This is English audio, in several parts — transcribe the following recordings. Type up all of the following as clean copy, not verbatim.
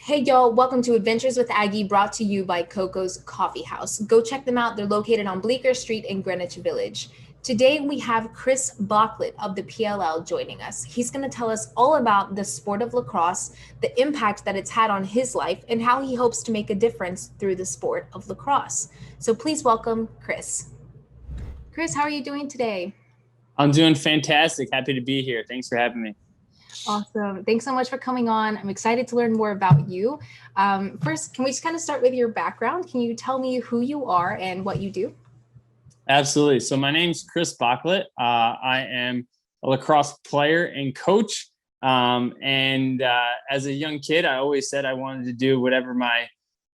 Hey y'all, welcome to Adventures with Aggie, brought to you by Coco's Coffee House. Go check them out. They're located on Bleecker Street in Greenwich Village. Today we have Chris Bocklet of the PLL joining us. He's going to tell us all about the sport of lacrosse, the impact that it's had on his life, and how he hopes to make a difference through the sport of lacrosse. So please welcome Chris. Chris, how are you doing today? I'm doing fantastic. Happy to be here. Thanks for having me. Awesome. Thanks so much for coming on. I'm excited to learn more about you. First, can we just kind of start with your background? Can you tell me who you are and what you do? Absolutely. So my name's Chris Bocklet. I am a lacrosse player and coach. As a young kid, I always said I wanted to do whatever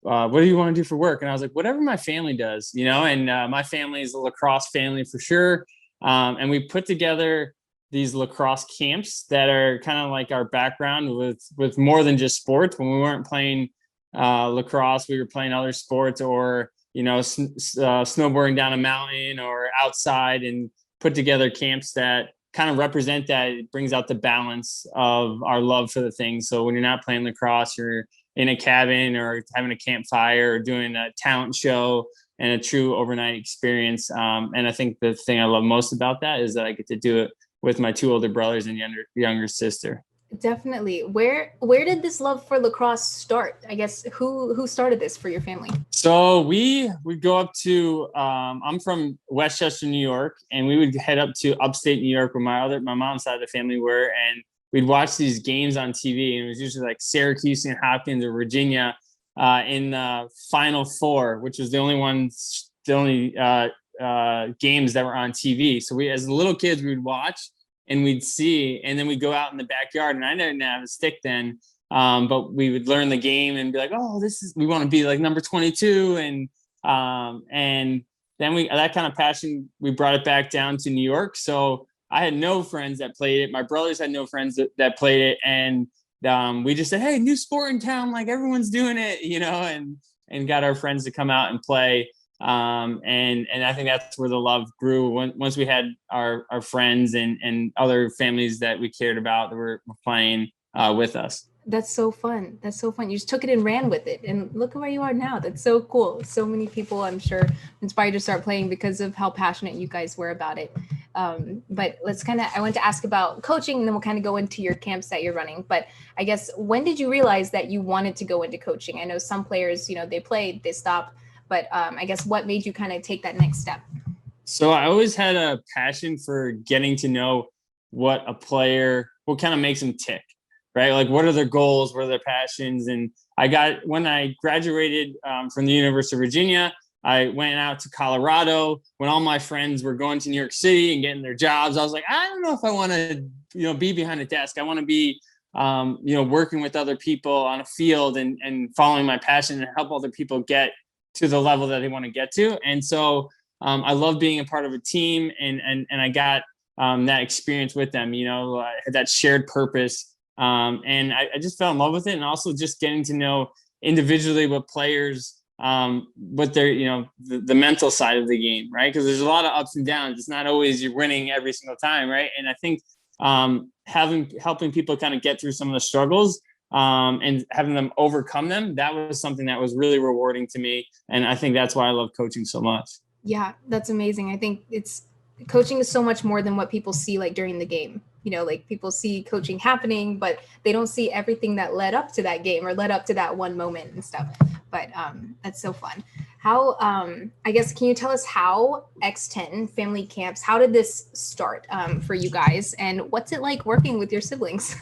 what do you want to do for work? And I was like, whatever my family does, and my family is a lacrosse family for sure. And we put together these lacrosse camps that are kind of like our background with more than just sports. When we weren't playing lacrosse, we were playing other sports or, snowboarding down a mountain or outside, and put together camps that kind of represent that. It brings out the balance of our love for the thing. So when you're not playing lacrosse, you're in a cabin or having a campfire or doing a talent show and a true overnight experience. And I think the thing I love most about that is that I get to do it with my two older brothers and younger sister. Definitely. Where did this love for lacrosse start? I guess who started this for your family? So we would go up to I'm from Westchester, New York, and we would head up to upstate New York where my mom's side of the family were, and we'd watch these games on TV, and it was usually like Syracuse and Hopkins or Virginia in the Final Four, which was the only games that were on TV. So we, as little kids, we would watch and we'd see, and then we'd go out in the backyard. And I didn't have a stick then, but we would learn the game and be like, "Oh, we want to be like number 22." And then that kind of passion, we brought it back down to New York. So I had no friends that played it. My brothers had no friends that played it, and we just said, "Hey, new sport in town! Like everyone's doing it," and got our friends to come out and play. And I think that's where the love grew once we had our friends and other families that we cared about that were playing with us. That's so fun. That's so fun. You just took it and ran with it. And look at where you are now. That's so cool. So many people, I'm sure, inspired to start playing because of how passionate you guys were about it. But I want to ask about coaching, and then we'll kind of go into your camps that you're running. But I guess, when did you realize that you wanted to go into coaching? I know some players, they play, they stop. But I guess what made you kind of take that next step? So I always had a passion for getting to know what kind of makes them tick, right? Like what are their goals, what are their passions? And when I graduated from the University of Virginia, I went out to Colorado when all my friends were going to New York City and getting their jobs. I was like, I don't know if I want to, be behind a desk. I want to be, working with other people on a field and following my passion and help other people get to the level that they want to get to. And so I love being a part of a team, and I got that experience with them, I had that shared purpose. And I just fell in love with it. And also just getting to know individually what players, what their, the mental side of the game, right? Because there's a lot of ups and downs. It's not always you're winning every single time, right? And I think helping people kind of get through some of the struggles and having them overcome them, that was something that was really rewarding to me. And I think that's why I love coaching so much. Yeah, that's amazing. I think coaching is so much more than what people see like during the game. Like people see coaching happening, but they don't see everything that led up to that game or led up to that one moment and stuff. But that's so fun. How, I guess, can you tell us how X10 Family Camps, how did this start for you guys? And what's it like working with your siblings?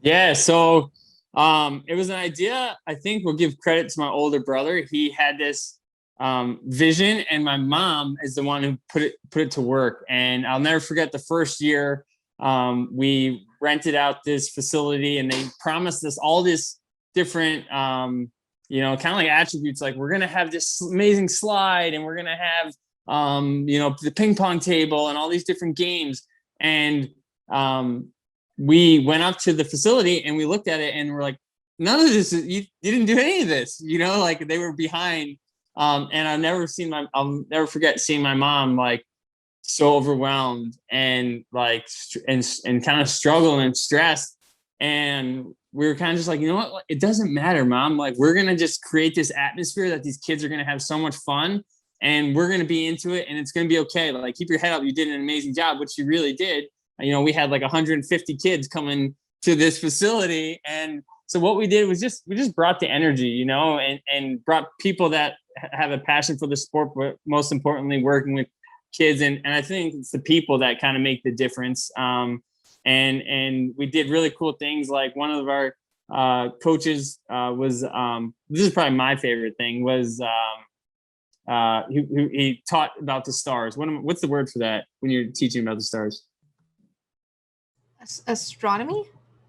Yeah, so it was an idea. I think we'll give credit to my older brother. He had this vision, and my mom is the one who put it to work. And I'll never forget the first year we rented out this facility, and they promised us all this different, kind of like attributes. Like, we're going to have this amazing slide, and we're going to have, the ping pong table and all these different games. And we went up to the facility and we looked at it and we're like, none of this, you didn't do any of this, like they were behind. And I'll never forget seeing my mom like so overwhelmed and like, and kind of struggling and stressed. And we were kind of just like, you know what, it doesn't matter, Mom. Like, we're going to just create this atmosphere that these kids are going to have so much fun, and we're going to be into it, and it's going to be okay. Like, keep your head up. You did an amazing job, which you really did. You know, we had like 150 kids coming to this facility. And so what we did was we just brought the energy, you know, and brought people that have a passion for the sport, but most importantly, working with kids. And I think it's the people that kind of make the difference. And we did really cool things. Like, one of our coaches was, this is probably my favorite thing, was he taught about the stars. What's the word for that when you're teaching about the stars? Astronomy?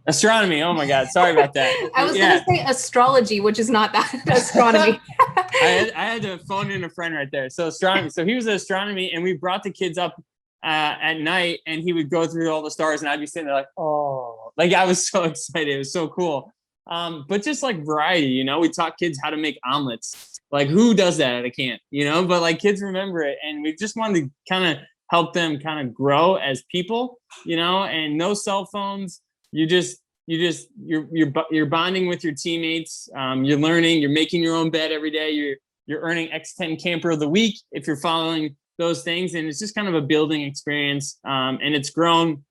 Astronomy. Oh my God. Sorry about that. I was going to say astrology, which is not that. Astronomy. I had to phone in a friend right there. So astronomy. So he was astronomy, and we brought the kids up at night, and he would go through all the stars, and I'd be sitting there like, oh, like, I was so excited. It was so cool. But just like variety, you know, we taught kids how to make omelets. Like, who does that at a camp, you know? But like, kids remember it, and we just wanted to kind of help them kind of grow as people, you know, and no cell phones. You're bonding with your teammates. You're learning, you're making your own bed every day. You're earning X10 Camper of the Week if you're following those things. And it's just kind of a building experience. And it's grown.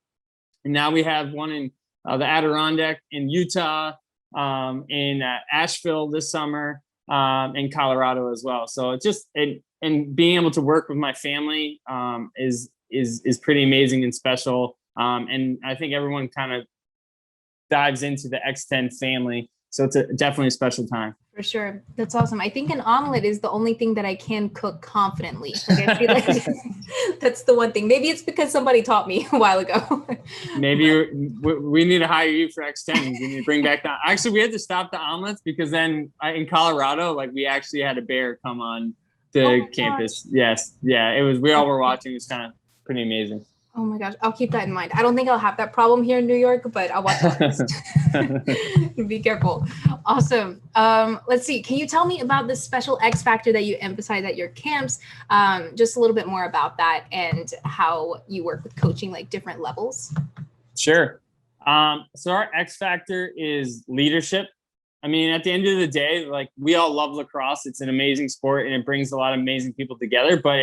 And now we have one in the Adirondack in Utah, in Asheville this summer, in Colorado as well. So it's just, and being able to work with my family is pretty amazing and special. And I think everyone kind of dives into the X10 family. So it's definitely a special time. For sure. That's awesome. I think an omelet is the only thing that I can cook confidently. Like, I feel like that's the one thing. Maybe it's because somebody taught me a while ago. Maybe we need to hire you for X10. We need to bring back that. Actually, we had to stop the omelets because then in Colorado, like, we actually had a bear come on the campus. Gosh. Yes. Yeah. It was, we all were watching. It was kind of pretty amazing. Oh my gosh. I'll keep that in mind. I don't think I'll have that problem here in New York, but I'll watch it. Be careful. Awesome. Let's see. Can you tell me about the special X factor that you emphasize at your camps? Just a little bit more about that and how you work with coaching, like different levels. Sure. So our X factor is leadership. I mean, at the end of the day, like, we all love lacrosse. It's an amazing sport, and it brings a lot of amazing people together, but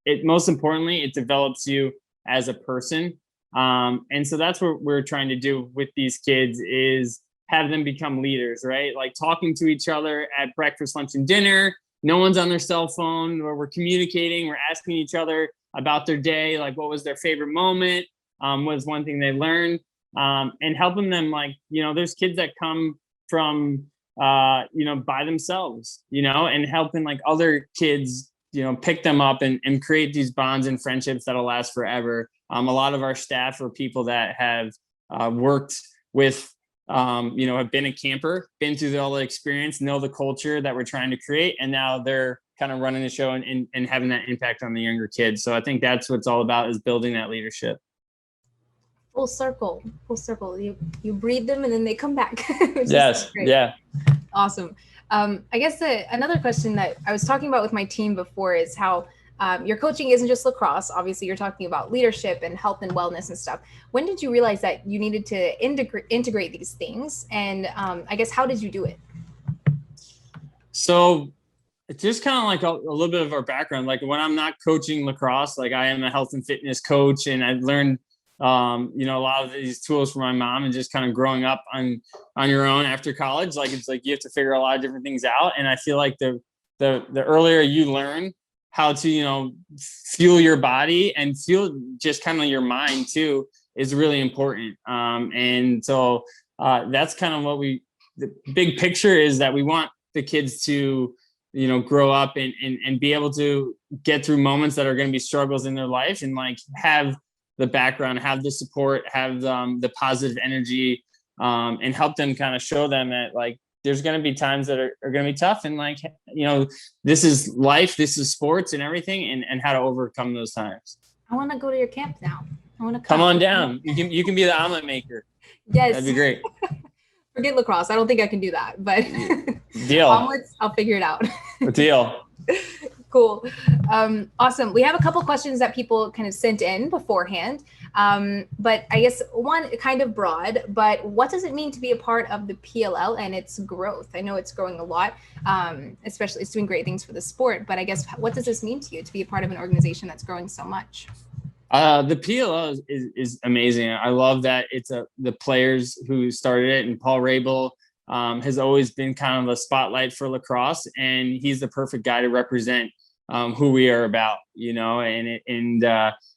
it most importantly, it develops you as a person. And so that's what we're trying to do with these kids, is have them become leaders, right? Like, talking to each other at breakfast, lunch, and dinner. No one's on their cell phone, where we're communicating, we're asking each other about their day. Like, what was their favorite moment? Was one thing they learned, and helping them, like, you know, there's kids that come from, you know, by themselves, you know, and helping like other kids, you know, pick them up and create these bonds and friendships that'll last forever. A lot of our staff are people that have worked with, you know, have been a camper, been through all the experience, know the culture that we're trying to create. And now they're kind of running the show and having that impact on the younger kids. So I think that's what it's all about, is building that leadership. Full circle. You breed them and then they come back. Yes. Yeah. Awesome. I guess another question that I was talking about with my team before is how your coaching isn't just lacrosse. Obviously, you're talking about leadership and health and wellness and stuff. When did you realize that you needed to integrate these things? And I guess, how did you do it? So it's just kind of like a little bit of our background. Like, when I'm not coaching lacrosse, like, I am a health and fitness coach, and I've learned you know, a lot of these tools from my mom, and just kind of growing up on your own after college. Like, it's like you have to figure a lot of different things out. And I feel like the earlier you learn how to, you know, fuel your body and fuel just kind of your mind too, is really important. And so that's kind of what the big picture is, that we want the kids to, you know, grow up and be able to get through moments that are going to be struggles in their life, and like have the background, have the support, have the positive energy, and help them kind of show them that, like, there's going to be times that are going to be tough, and, like, you know, this is life, this is sports and everything, and how to overcome those times. I want to go to your camp now. I want to come on down. You can be the omelet maker. Yes, that'd be great. Forget lacrosse. I don't think I can do that, but deal. Omelets, I'll figure it out. Deal. Cool. Awesome. We have a couple questions that people kind of sent in beforehand. But I guess one kind of broad, but what does it mean to be a part of the PLL and its growth? I know it's growing a lot, especially it's doing great things for the sport, but I guess what does this mean to you to be a part of an organization that's growing so much? The PLL is amazing. I love that it's the players who started it, and Paul Rabel has always been kind of the spotlight for lacrosse, and he's the perfect guy to represent who we are about, and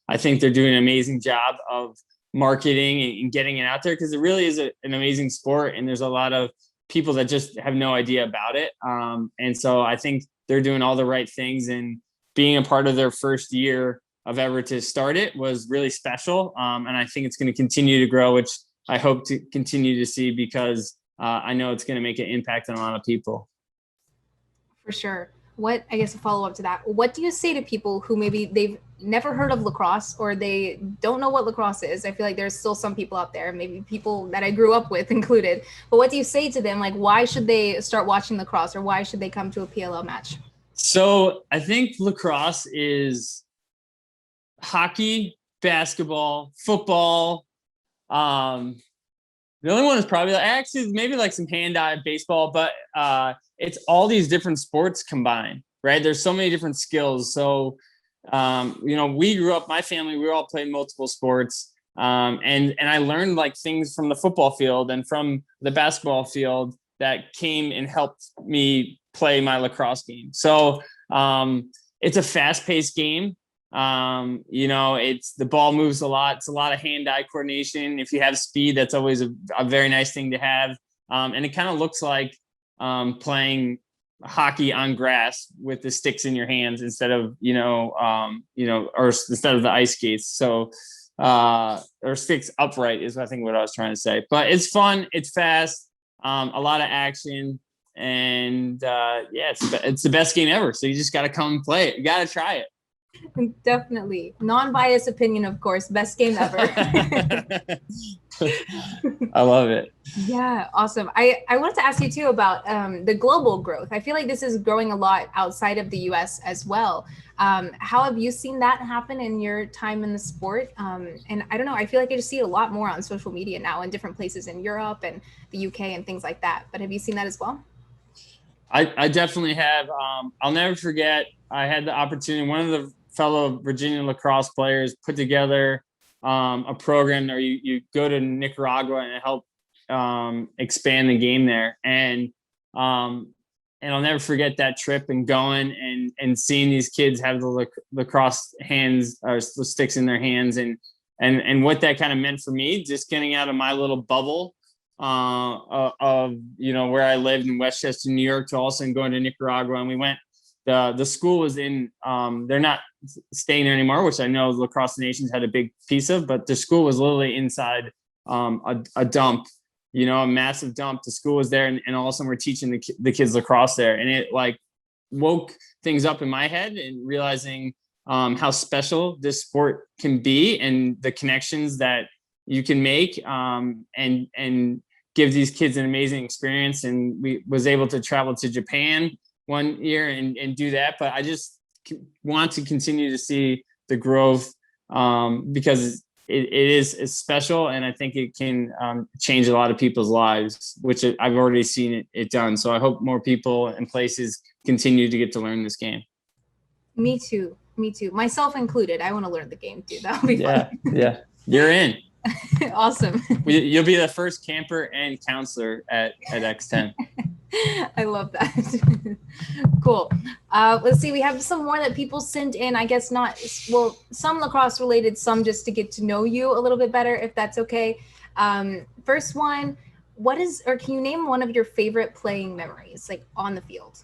I think they're doing an amazing job of marketing and getting it out there, because it really is an amazing sport, and there's a lot of people that just have no idea about it. And so I think they're doing all the right things, and being a part of their first year of ever to start it was really special. And I think it's going to continue to grow, which I hope to continue to see, because I know it's going to make an impact on a lot of people. For sure. What, I guess a follow up to that, what do you say to people who maybe they've never heard of lacrosse or they don't know what lacrosse is? I feel like there's still some people out there, maybe people that I grew up with included, but what do you say to them? Like, why should they start watching lacrosse, or why should they come to a PLL match? So I think lacrosse is hockey, basketball, football. The only one is probably actually maybe like some hand-eye baseball, but it's all these different sports combined, right? There's so many different skills. So, we grew up, my family, we all played multiple sports. And I learned like things from the football field and from the basketball field that came and helped me play my lacrosse game. So it's a fast-paced game. It's the ball moves a lot. It's a lot of hand-eye coordination. If you have speed, that's always a very nice thing to have. And it kind of looks like playing hockey on grass with the sticks in your hands instead of, or instead of the ice skates. So, or sticks upright is I think what I was trying to say. But it's fun. It's fast. A lot of action. And it's the best game ever. So you just got to come and play it. You got to try it. Definitely. Non-biased opinion, of course. Best game ever. I love it. Yeah, awesome. I wanted to ask you too about the global growth. I feel like this is growing a lot outside of the US as well. How have you seen that happen in your time in the sport? And I don't know, I feel like I just see it a lot more on social media now in different places in Europe and the UK and things like that. But have you seen that as well? I definitely have. I'll never forget, I had the opportunity, one of the fellow Virginia lacrosse players put together a program where you go to Nicaragua and help expand the game there. And I'll never forget that trip and going and seeing these kids have the lacrosse hands or the sticks in their hands, and what that kind of meant for me, just getting out of my little bubble of where I lived in Westchester, New York, to also going to Nicaragua. And we went, the school was in, they're not staying there anymore, which I know Lacrosse Nations had a big piece of, but the school was literally inside a dump, a massive dump. The school was there, and all of a sudden we're teaching the kids lacrosse there. And it like woke things up in my head, and realizing how special this sport can be, and the connections that you can make, and give these kids an amazing experience. And we was able to travel to Japan one year and do that. But I just want to continue to see the growth, because it is special, and I think it can change a lot of people's lives, which I've already seen it done. So I hope more people and places continue to get to learn this game. Me too. Myself included. I want to learn the game too. That'll be fun. Yeah. You're in. Awesome. You'll be the first camper and counselor at X10. I love that. Cool. Let's see. We have some more that people sent in. I guess not. Well, some lacrosse related, some just to get to know you a little bit better, if that's okay. First one, can you name one of your favorite playing memories, like on the field?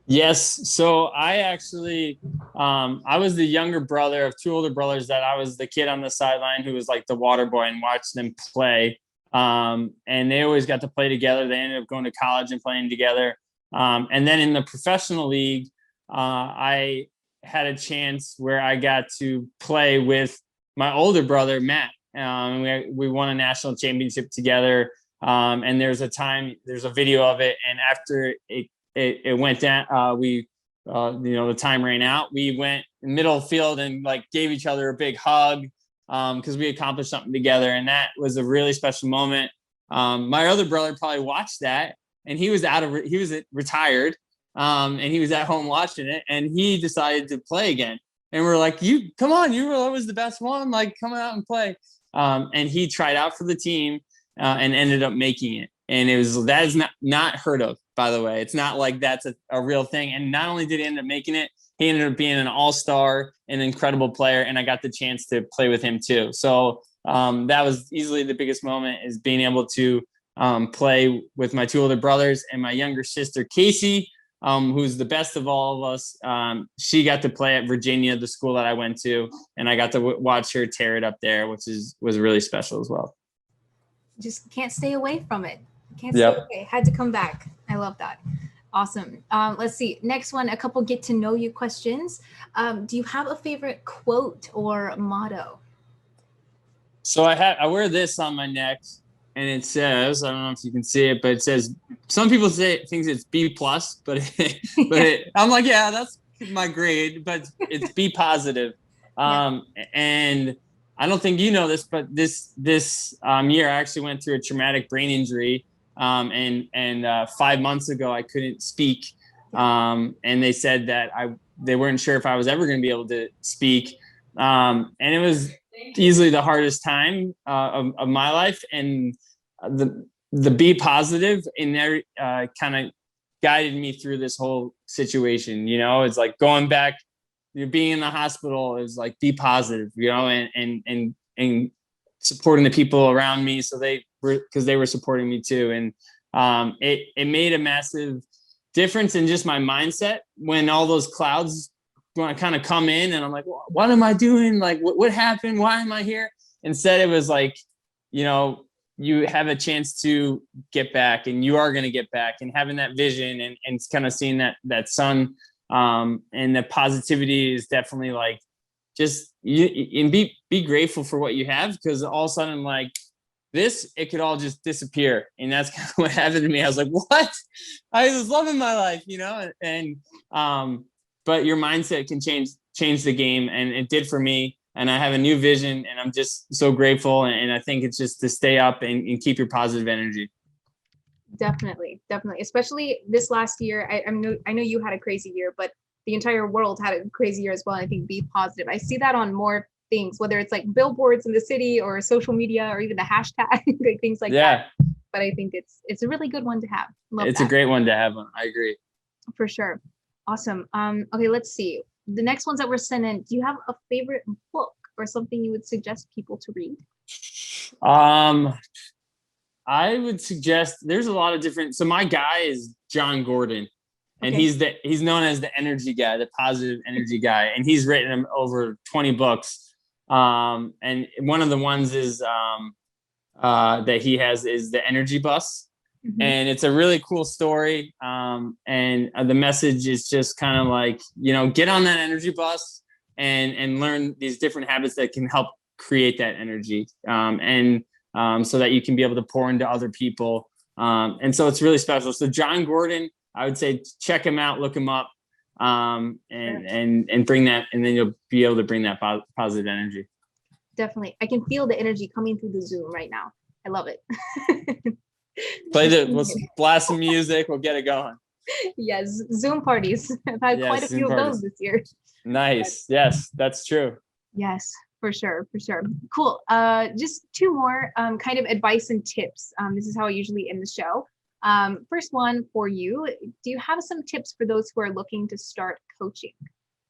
Yes. So I actually, I was the younger brother of two older brothers, that I was the kid on the sideline who was like the water boy and watched them play. And they always got to play together. They ended up going to college and playing together. And then in the professional league, I had a chance where I got to play with my older brother, Matt. We won a national championship together. And there's a video of it. And after it went down, we the time ran out, we went in the middle of the field and like gave each other a big hug because we accomplished something together. And that was a really special moment. My other brother probably watched that, and he was retired, and he was at home watching it, and he decided to play again. And we're like, you come on, you were always the best one, like come out and play. And he tried out for the team and ended up making it. And that is not heard of, by the way. It's not like that's a real thing. And not only did he end up making it, he ended up being an all-star, an incredible player, and I got the chance to play with him too. So that was easily the biggest moment, is being able to play with my two older brothers and my younger sister, Casey, who's the best of all of us. She got to play at Virginia, the school that I went to, and I got to watch her tear it up there, which was really special as well. Just can't stay away from it. Can't stay away. Had to come back. I love that. Awesome. Let's see. Next one, a couple get to know you questions. Do you have a favorite quote or motto? So I wear this on my neck, and it says, I don't know if you can see it, but it says, some people thinks it's B+, but I'm like, yeah, that's my grade, but it's B positive. And I don't think you know this, but this year I actually went through a traumatic brain injury. And 5 months ago I couldn't speak. And they said that they weren't sure if I was ever going to be able to speak. And it was easily the hardest time of my life. And the B positive in there kind of guided me through this whole situation. It's like going back, being in the hospital is like be positive, and supporting the people around me. So because they were supporting me too. And it made a massive difference in just my mindset when all those clouds kind of come in and I'm like, what am I doing? Like, what happened? Why am I here? Instead, it was like, you have a chance to get back, and you are going to get back, and having that vision and kind of seeing that sun and the positivity is definitely like, just and be grateful for what you have, because all of a sudden, like this, it could all just disappear. And that's kind of what happened to me. I was like, what? I was loving my life, and but your mindset can change the game, and it did for me. And I have a new vision, and I'm just so grateful. And I think it's just to stay up and keep your positive energy. Definitely. Especially this last year. I know you had a crazy year, but the entire world had a crazy year as well. I think be positive. I see that on more things, whether it's like billboards in the city or social media or even the hashtag, like things like that. But I think it's a really good one to have. It's a great one to have. I agree. For sure. Awesome. Okay, let's see. The next ones that were sent in, do you have a favorite book or something you would suggest people to read? I would suggest, there's a lot of different. So my guy is John Gordon, and he's known as the energy guy, the positive energy guy. And he's written over 20 books. And one of the ones is that he has is the Energy Bus. Mm-hmm. And it's a really cool story. And the message is just kind of like, get on that energy bus and learn these different habits that can help create that energy. So that you can be able to pour into other people. And so it's really special. So John Gordon, I would say check him out, look him up, and bring that, and then you'll be able to bring that positive energy. Definitely. I can feel the energy coming through the Zoom right now. I love it. Let's blast some music. We'll get it going. Yes. Zoom parties. I've had quite a few of those this year. Nice. Yes, that's true. Yes. For sure. Cool. Just two more kind of advice and tips. This is how I usually end the show. First one for you. Do you have some tips for those who are looking to start coaching?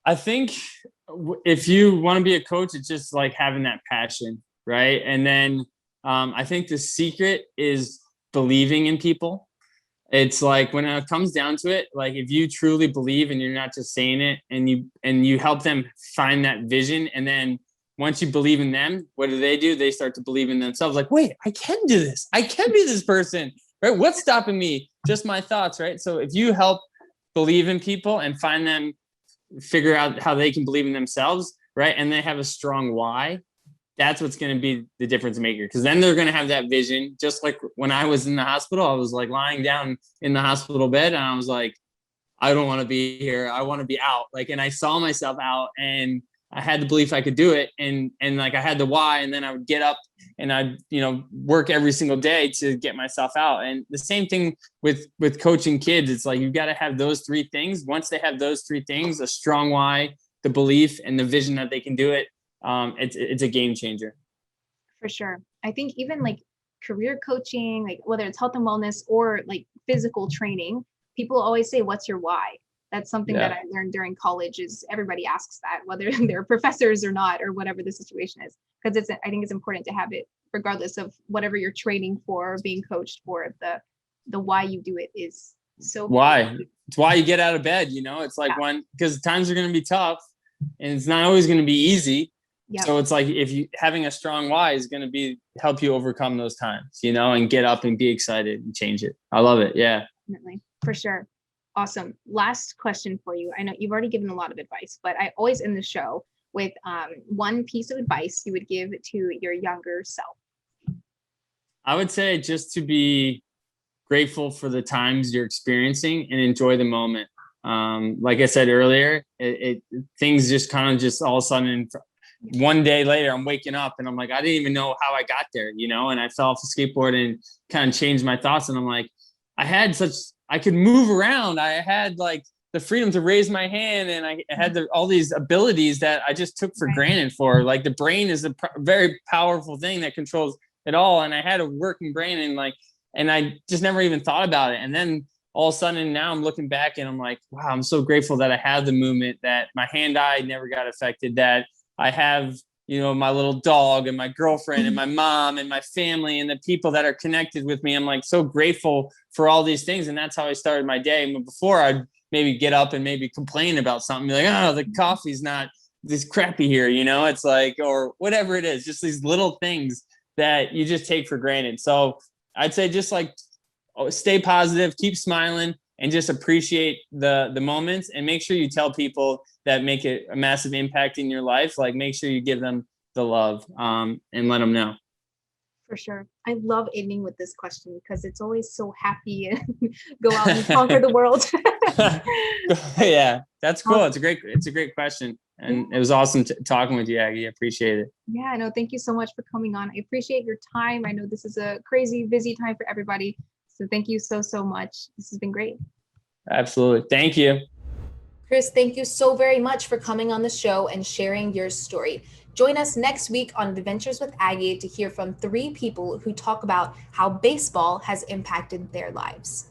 I think if you want to be a coach, it's just like having that passion, right? And then I think the secret is believing in people. It's like when it comes down to it, like if you truly believe and you're not just saying it, and you help them find that vision, and then once you believe in them, what do? They start to believe in themselves. Like, wait, I can do this. I can be this person, right? What's stopping me? Just my thoughts, right? So if you help believe in people and find them, figure out how they can believe in themselves, right? And they have a strong why, that's what's going to be the difference maker. Because then they're going to have that vision. Just like when I was in the hospital, I was like lying down in the hospital bed, and I was like, I don't want to be here. I want to be out. Like, and I saw myself out, and I had the belief I could do it. And like, I had the why, and then I would get up and I'd, work every single day to get myself out. And the same thing with coaching kids. It's like, you've got to have those three things. Once they have those three things, a strong why, the belief, and the vision that they can do it, it's a game changer. For sure. I think even like career coaching, like whether it's health and wellness or like physical training, people always say, what's your why? That's something that I learned during college, is everybody asks that, whether they're professors or not, or whatever the situation is. Because I think it's important to have it regardless of whatever you're training for or being coached for. The why you do it is so why. It's why you get out of bed. It's like because times are going to be tough, and it's not always going to be easy. Yep. So it's like, if you having a strong why is going to help you overcome those times, and get up and be excited and change it. I love it. Yeah, definitely, for sure. Awesome. Last question for you. I know you've already given a lot of advice, but I always end the show with one piece of advice you would give to your younger self. I would say just to be grateful for the times you're experiencing and enjoy the moment. Like I said earlier, things just kind of just all of a sudden, one day later, I'm waking up and I'm like, I didn't even know how I got there, and I fell off the skateboard and kind of changed my thoughts. And I'm like, I could move around. I had like the freedom to raise my hand, and I had all these abilities that I just took for granted. Like, the brain is a very powerful thing that controls it all. And I had a working brain, and I just never even thought about it. And then all of a sudden now I'm looking back and I'm like, wow, I'm so grateful that I had the movement, that my hand-eye never got affected, that I have, my little dog and my girlfriend and my mom and my family and the people that are connected with me. I'm like so grateful for all these things. And that's how I started my day. But before, I'd maybe get up and maybe complain about something, be like, oh, the coffee's not this crappy here. It's like, or whatever it is, just these little things that you just take for granted. So I'd say just like, stay positive, keep smiling, and just appreciate the moments, and make sure you tell people that make a massive impact in your life. Like, make sure you give them the love, and let them know. For sure. I love ending with this question because it's always so happy and go out and conquer the world. Yeah, that's cool. It's a great question. And it was awesome talking with you, Aggie. I appreciate it. Yeah, no, thank you so much for coming on. I appreciate your time. I know this is a crazy busy time for everybody. So thank you so much. This has been great. Absolutely. Thank you. Chris, thank you so very much for coming on the show and sharing your story. Join us next week on Adventures with Aggie to hear from 3 people who talk about how baseball has impacted their lives.